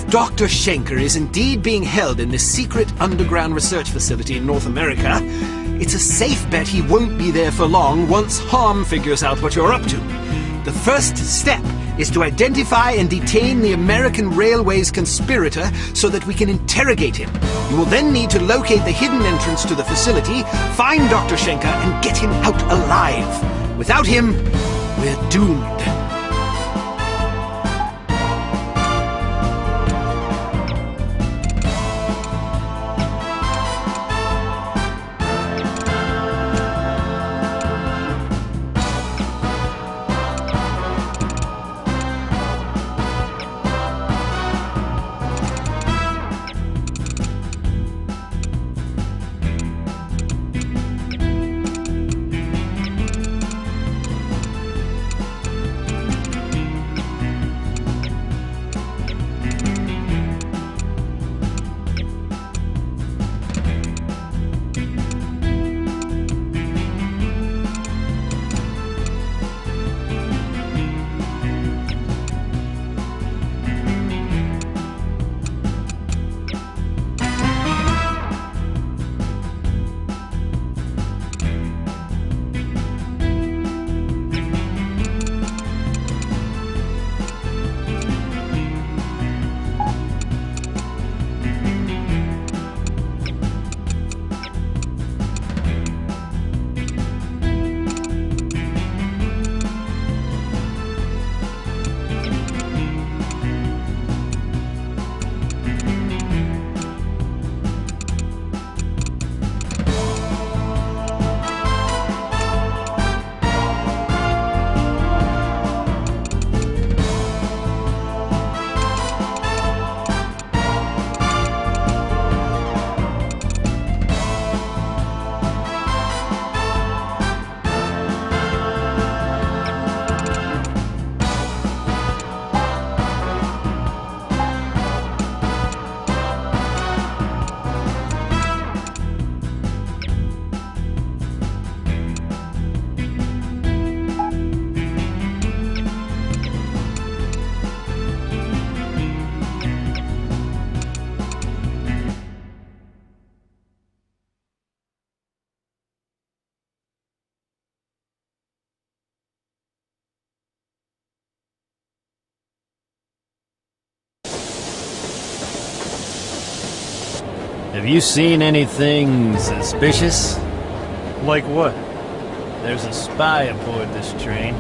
If Dr. Schenker is indeed being held in this secret underground research facility in North America, it's a safe bet he won't be there for long once Harm figures out what you're up to. The first step is to identify and detain the American Railways conspirator so that we can interrogate him. You will then need to locate the hidden entrance to the facility, find Dr. Schenker, and get him out alive. Without him, we're doomed. Have you seen anything suspicious? Like what? There's a spy aboard this train.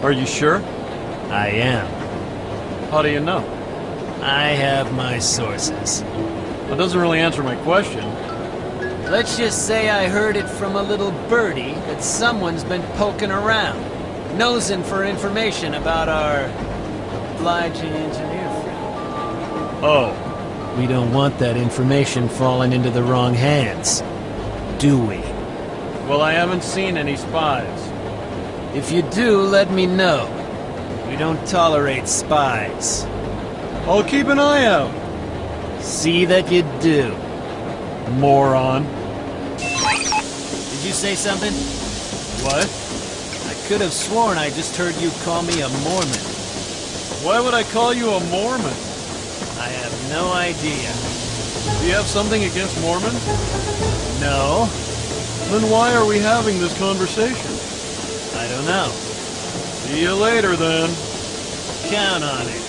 Are you sure? I am. How do you know? I have my sources. That doesn't really answer my question. Let's just say I heard it from a little birdie that someone's been poking around, nosing for information about our obliging engineer friend. Oh. We don't want that information falling into the wrong hands, do we? Well, I haven't seen any spies. If you do, let me know. We don't tolerate spies. I'll keep an eye out. See that you do. Moron. Did you say something? What? I could have sworn I just heard you call me a Mormon. Why would I call you a Mormon? I have no idea. Do you have something against Mormons? No. Then why are we having this conversation? I don't know. See you later, then. Count on it.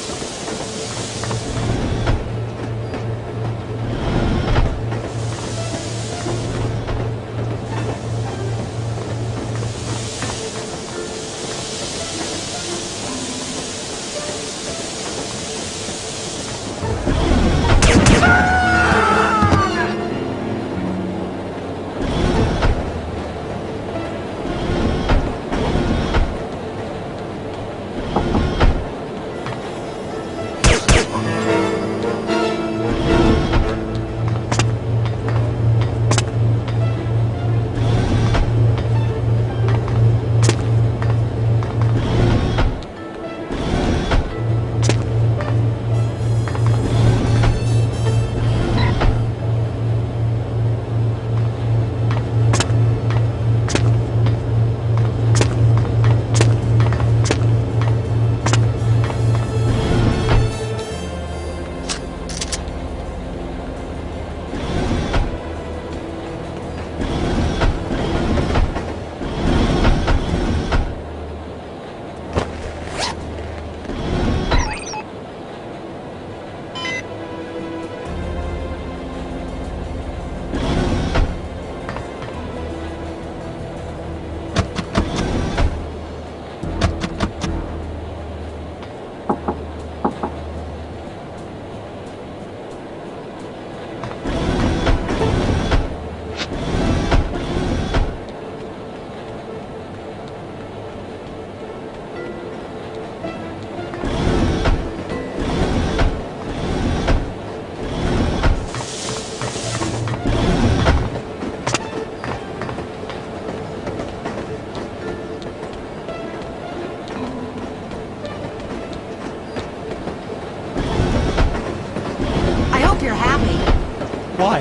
Why?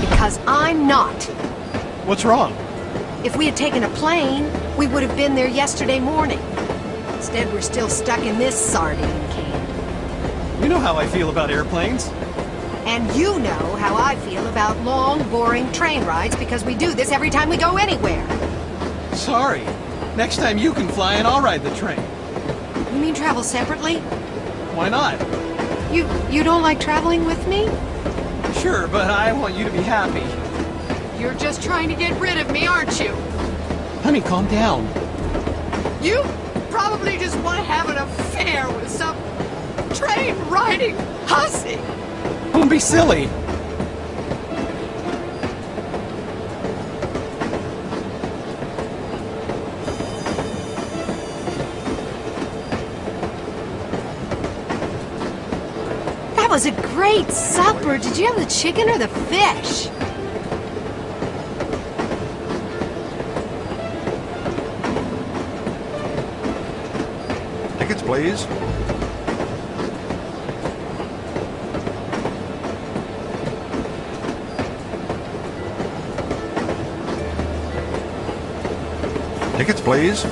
Because I'm not. What's wrong? If we had taken a plane, we would have been there yesterday morning. Instead, we're still stuck in this sardine can. You know how I feel about airplanes. And you know how I feel about long, boring train rides because we do this every time we go anywhere. Sorry. Next time you can fly and I'll ride the train. You mean travel separately? Why not? You don't like traveling with me? Sure, but I want you to be happy. You're just trying to get rid of me, aren't you? Honey, calm down. You probably just want to have an affair with some train-riding hussy. Don't be silly. That was a great supper. Did you have the chicken or the fish? Tickets, please. Tickets, please.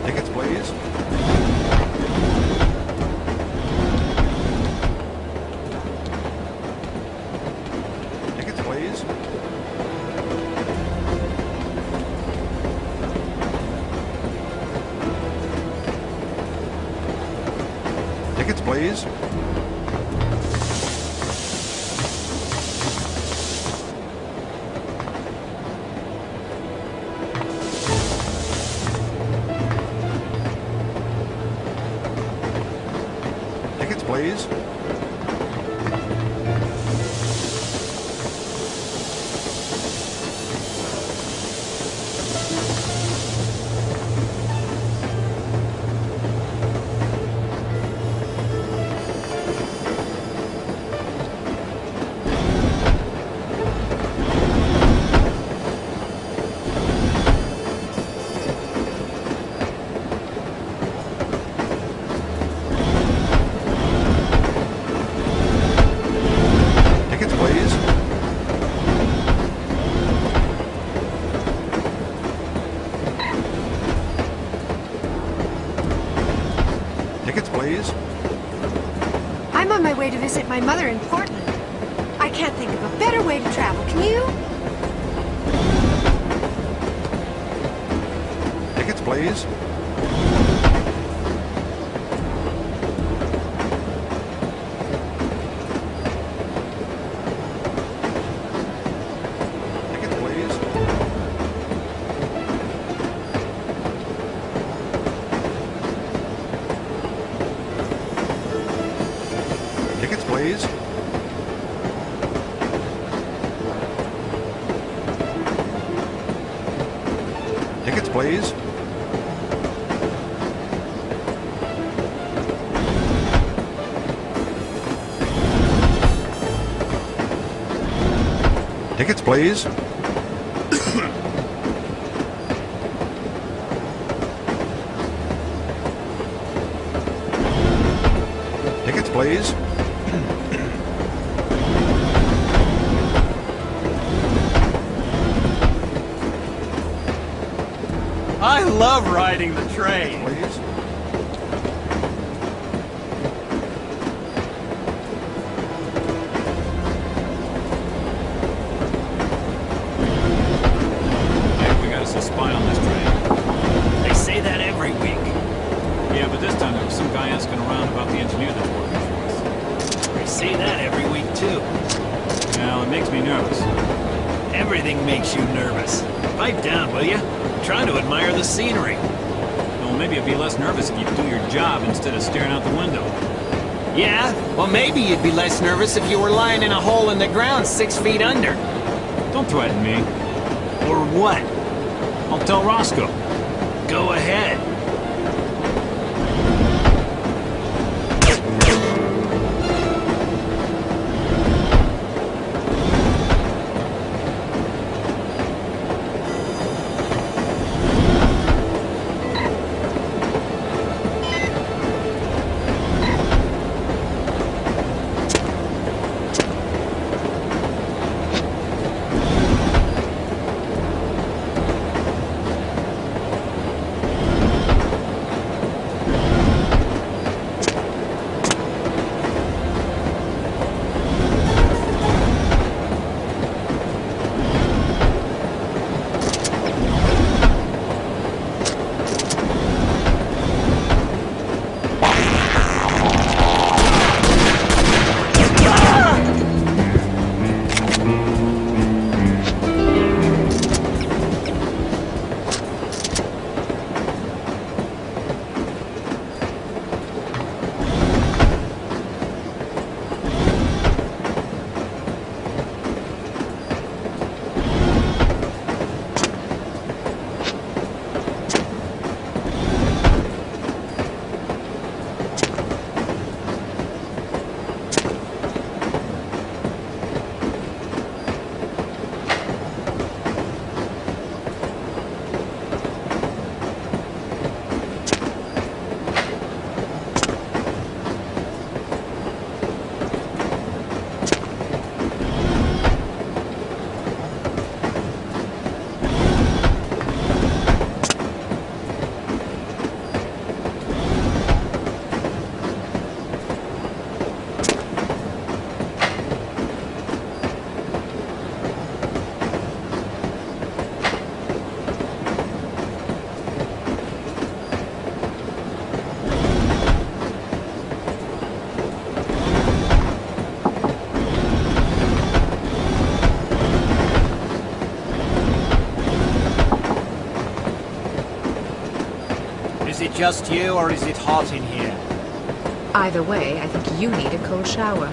Tickets, please. Tickets, please. Tickets, please. Tickets, please. Tickets, please. Tickets, please. I'm on my way to visit my mother in Portland. I can't think of a better way to travel, can you? Tickets, please. Tickets, please. Tickets, please. Tickets, please. Tickets, please. Tickets, please. I love riding the train. Please. I think we got us a spy on this train. They say that every week. Yeah, but this time there was some guy asking around about the engineer that's working for us. They say that every week, too. Well, it makes me nervous. Everything makes you nervous. Pipe down, will you? I'm trying to admire the scenery. Well, maybe I'd be less nervous if you'd do your job instead of staring out the window. Yeah? Well, maybe you'd be less nervous if you were lying in a hole in the ground 6 feet under. Don't threaten me. Or what? I'll tell Roscoe. Go ahead. just you, or is it hot in here? Either way, I think you need a cold shower.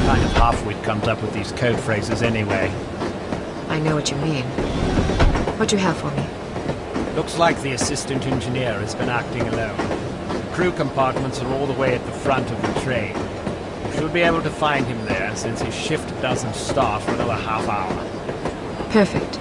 Kind of half-wit comes up with these code phrases anyway. I know what you mean. What do you have for me? Looks like the assistant engineer has been acting alone. The crew compartments are all the way at the front of the train. You should be able to find him there, since his shift doesn't start for another half hour. Perfect.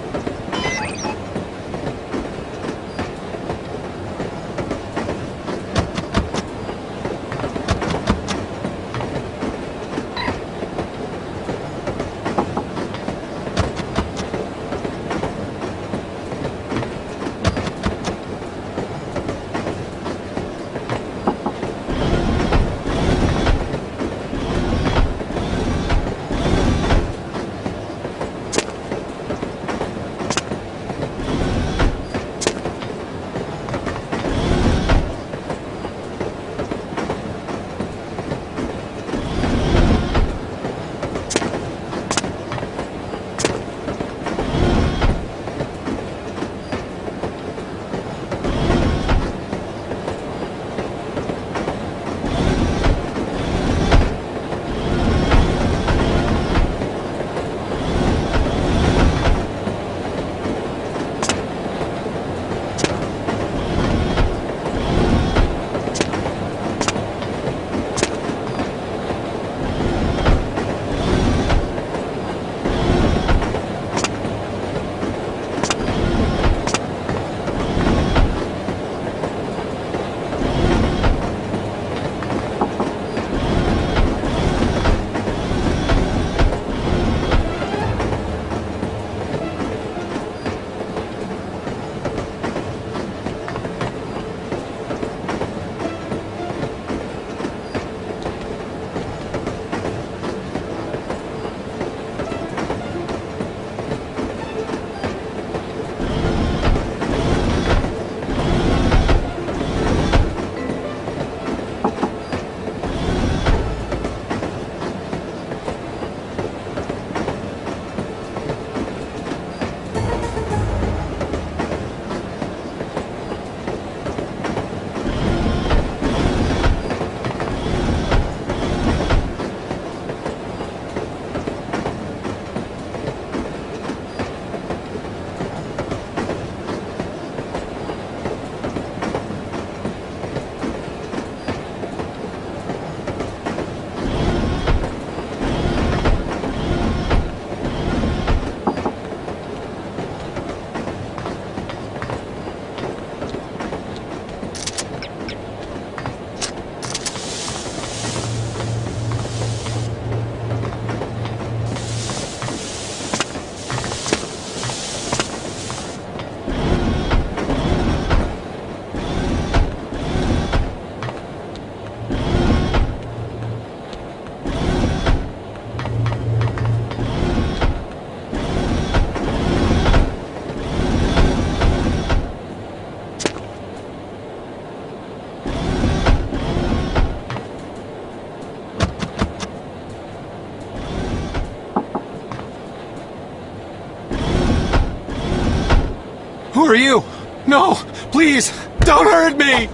Who are you? No, please, don't hurt me!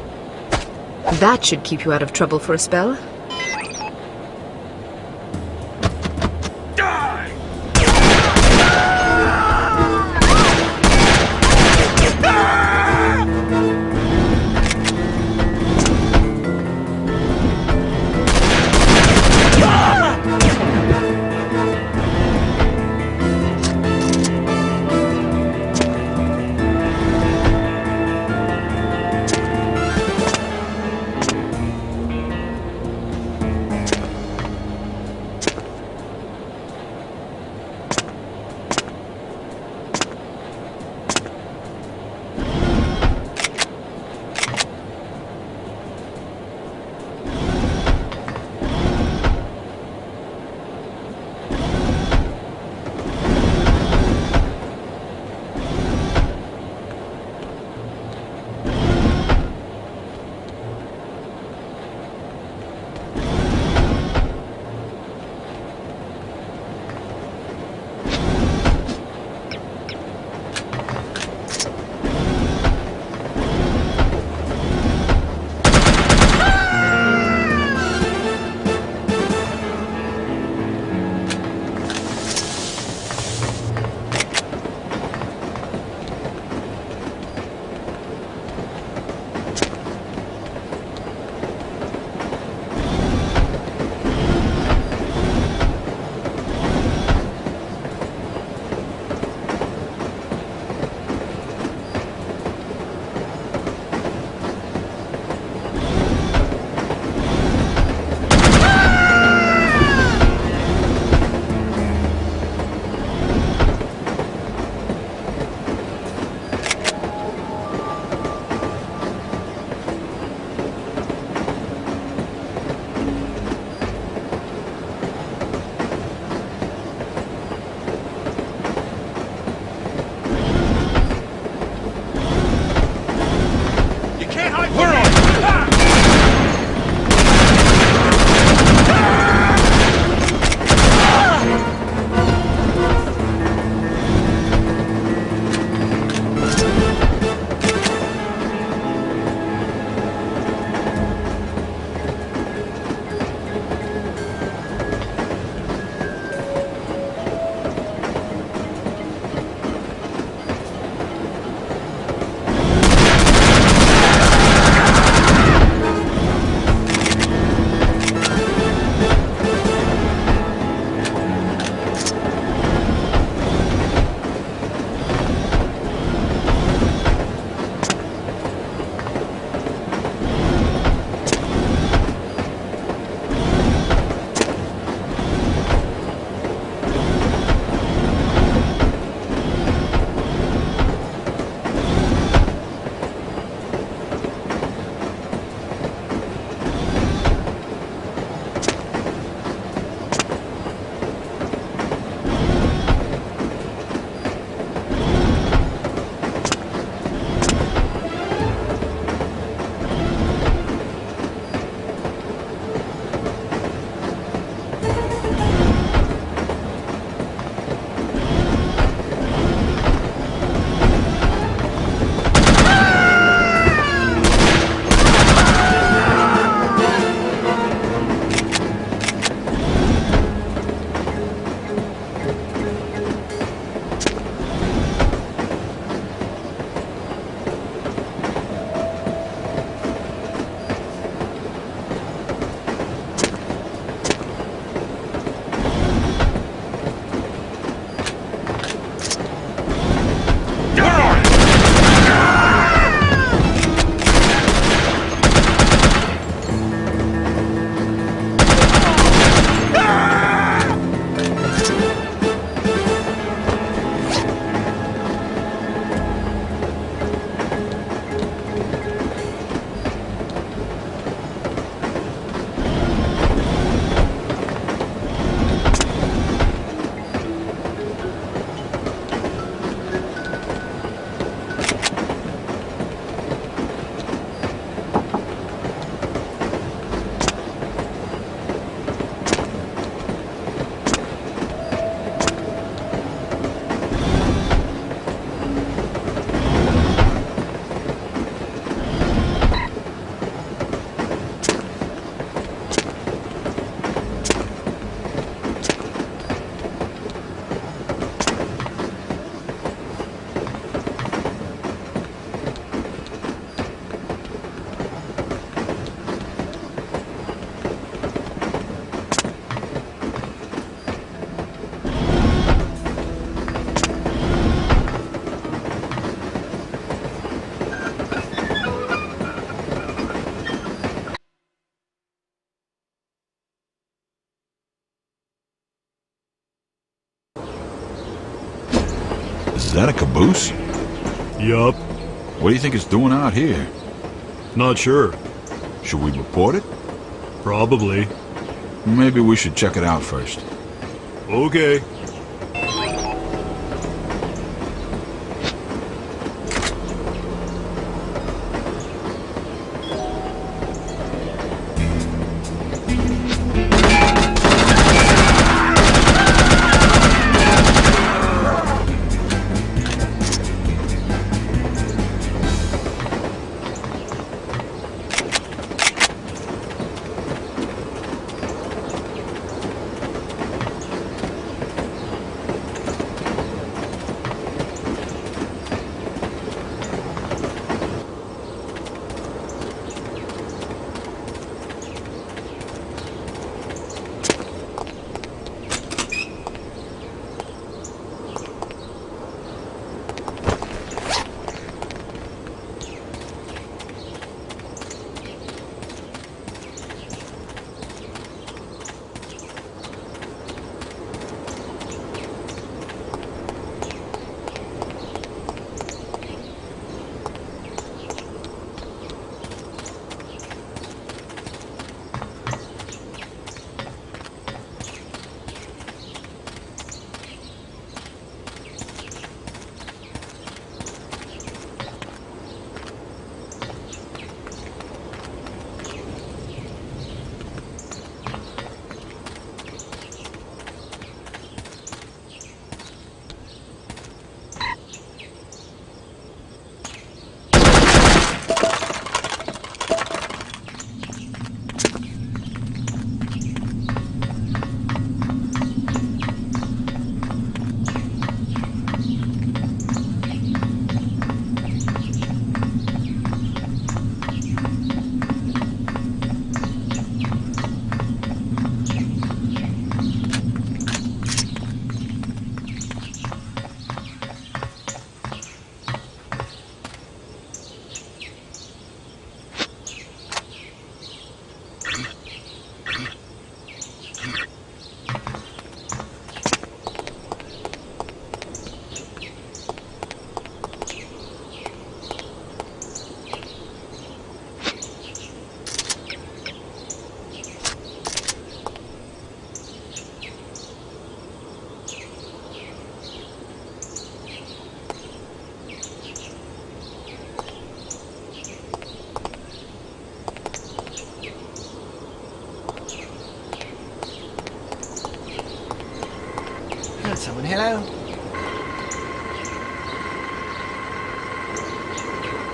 That should keep you out of trouble for a spell. Is that a caboose? Yup. What do you think it's doing out here? Not sure. Should we report it? Probably. Maybe we should check it out first. Okay. Someone, hello?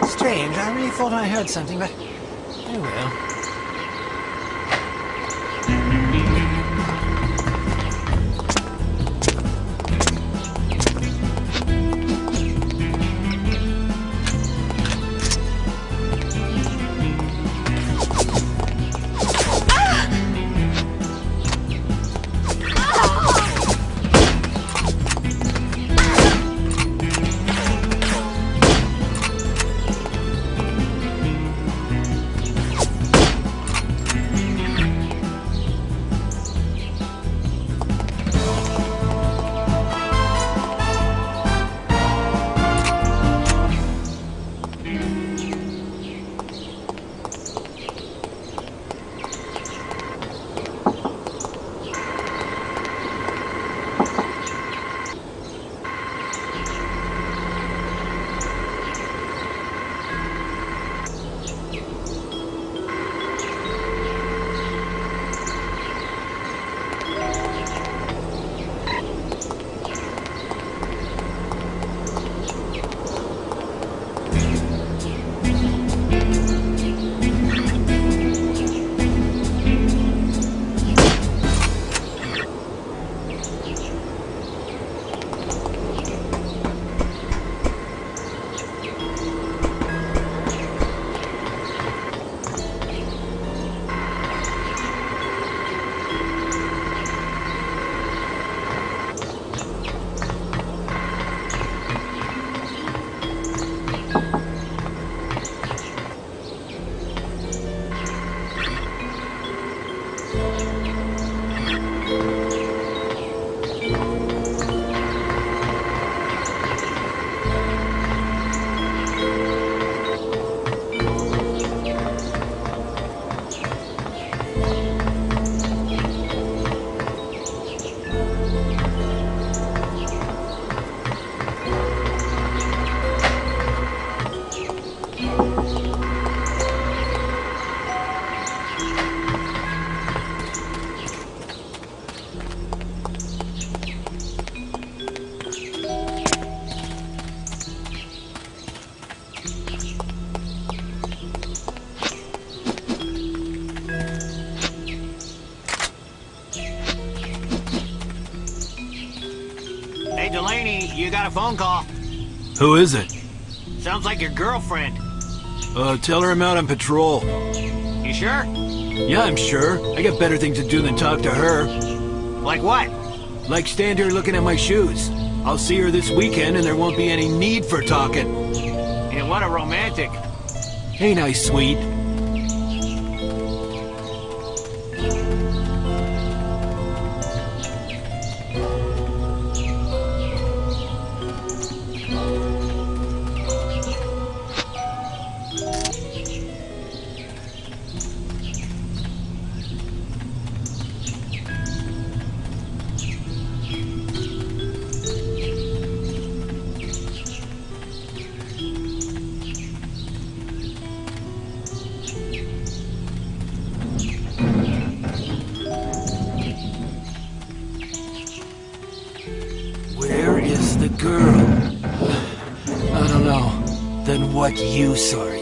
Strange, I really thought I heard something, but... oh well. Hey, Delaney, you got a phone call. Who is it? Sounds like your girlfriend. Tell her I'm out on patrol. You sure? Yeah, I'm sure. I got better things to do than talk to her. Like what? Like stand here looking at my shoes. I'll see her this weekend and there won't be any need for talking. And what a romantic. Ain't I sweet? Where is the girl? I don't know. Then what use are you?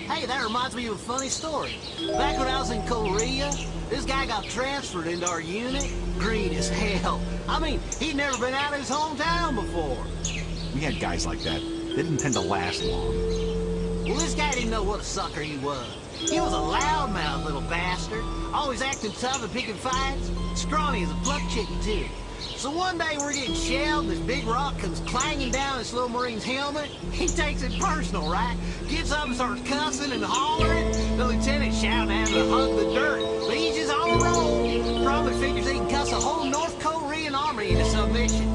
Hey, that reminds me of a funny story. Back when I was in Korea, this guy got transferred into our unit. Green as hell. I mean, he'd never been out of his hometown before. We had guys like that. They didn't tend to last long. Well, this guy didn't know what a sucker he was. He was a loudmouth little bastard, always acting tough and picking fights. Scrawny as a pluck chicken, too. So one day we're getting shelled, and this big rock comes clanging down this little Marine's helmet. He takes it personal, right? Gets up and starts cussing and hollering. The lieutenant shouting at him to hug the dirt. But he's just on a roll. Probably figures he can cuss a whole North Korean army into submission.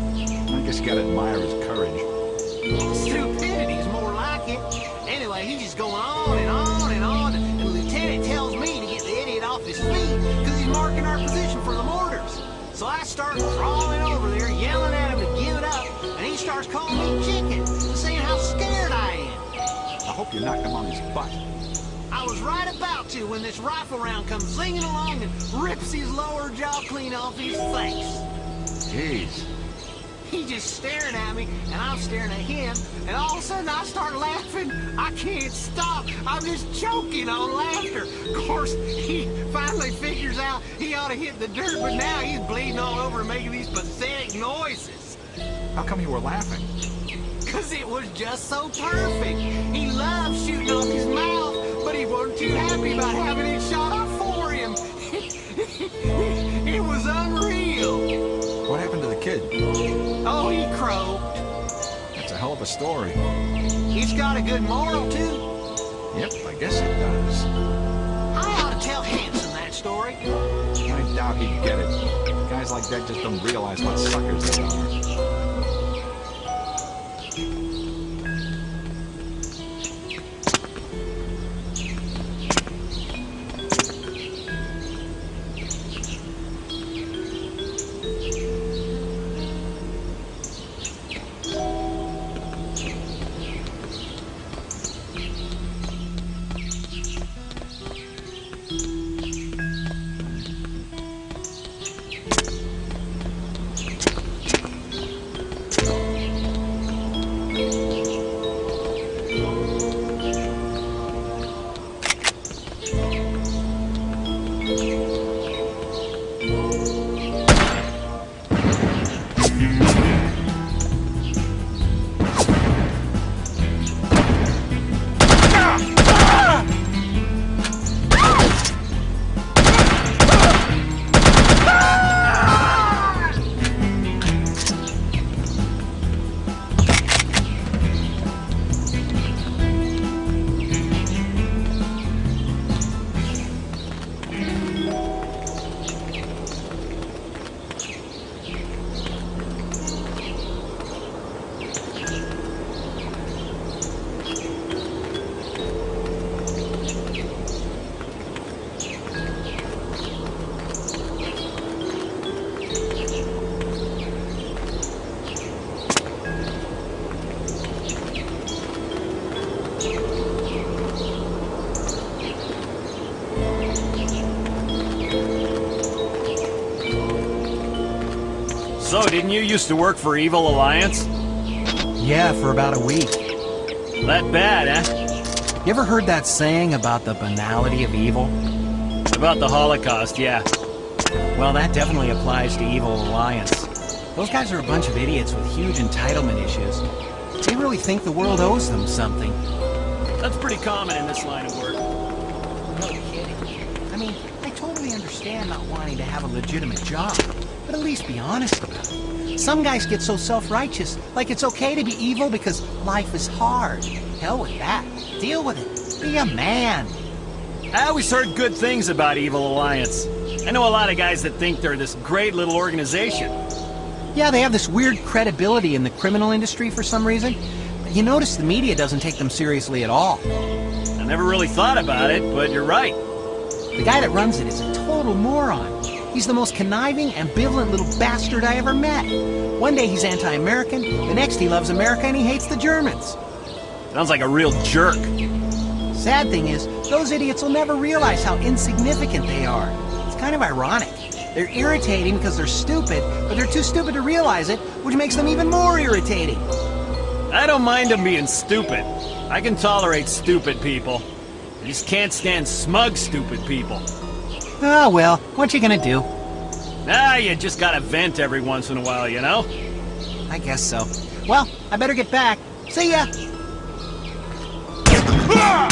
I guess you gotta admire his courage. Stupidity's more like it. Anyway, he's just going on and on and on. And the lieutenant tells me to get the idiot off his feet because he's marking our position for the mortars. So I start crawling over there, yelling at him to give it up, and he starts calling me chicken, saying how scared I am. I hope you knocked him on his butt. I was right about to when this rifle round comes zinging along and rips his lower jaw clean off his face. Jeez. He's just staring at me, and I'm staring at him, and all of a sudden I start laughing. I can't stop. I'm just choking on laughter. Of course, he finally figures out he ought to hit the dirt, but now he's bleeding all over and making these pathetic noises. How come you were laughing? Because it was just so perfect. He loved shooting off his mouth, but he wasn't too happy about having it shot off for him. It was unreal. What happened to the kid? Oh, he croaked. That's a hell of a story. It's got a good moral, too. Yep, I guess it does. I ought to tell Hanson that story. I doubt he'd get it. Guys like that just don't realize what suckers they are. So, didn't you used to work for Evil Alliance? Yeah, for about a week. That bad, eh? You ever heard that saying about the banality of evil? About the Holocaust, yeah. Well, that definitely applies to Evil Alliance. Those guys are a bunch of idiots with huge entitlement issues. They really think the world owes them something. That's pretty common in this line of work. No kidding. I mean, I totally understand not wanting to have a legitimate job, but at least be honest about it. Some guys get so self-righteous, like it's okay to be evil because life is hard. Hell with that. Deal with it. Be a man. I always heard good things about Evil Alliance. I know a lot of guys that think they're this great little organization. Yeah, they have this weird credibility in the criminal industry for some reason. But you notice the media doesn't take them seriously at all. I never really thought about it, but you're right. The guy that runs it is a total moron. He's the most conniving, ambivalent little bastard I ever met. One day he's anti-American, the next he loves America and he hates the Germans. Sounds like a real jerk. Sad thing is, those idiots will never realize how insignificant they are. It's kind of ironic. They're irritating because they're stupid, but they're too stupid to realize it, which makes them even more irritating. I don't mind them being stupid. I can tolerate stupid people. I just can't stand smug, stupid people. Oh well, what you gonna do? You just gotta vent every once in a while, you know? I guess so. Well, I better get back. See ya! Ah!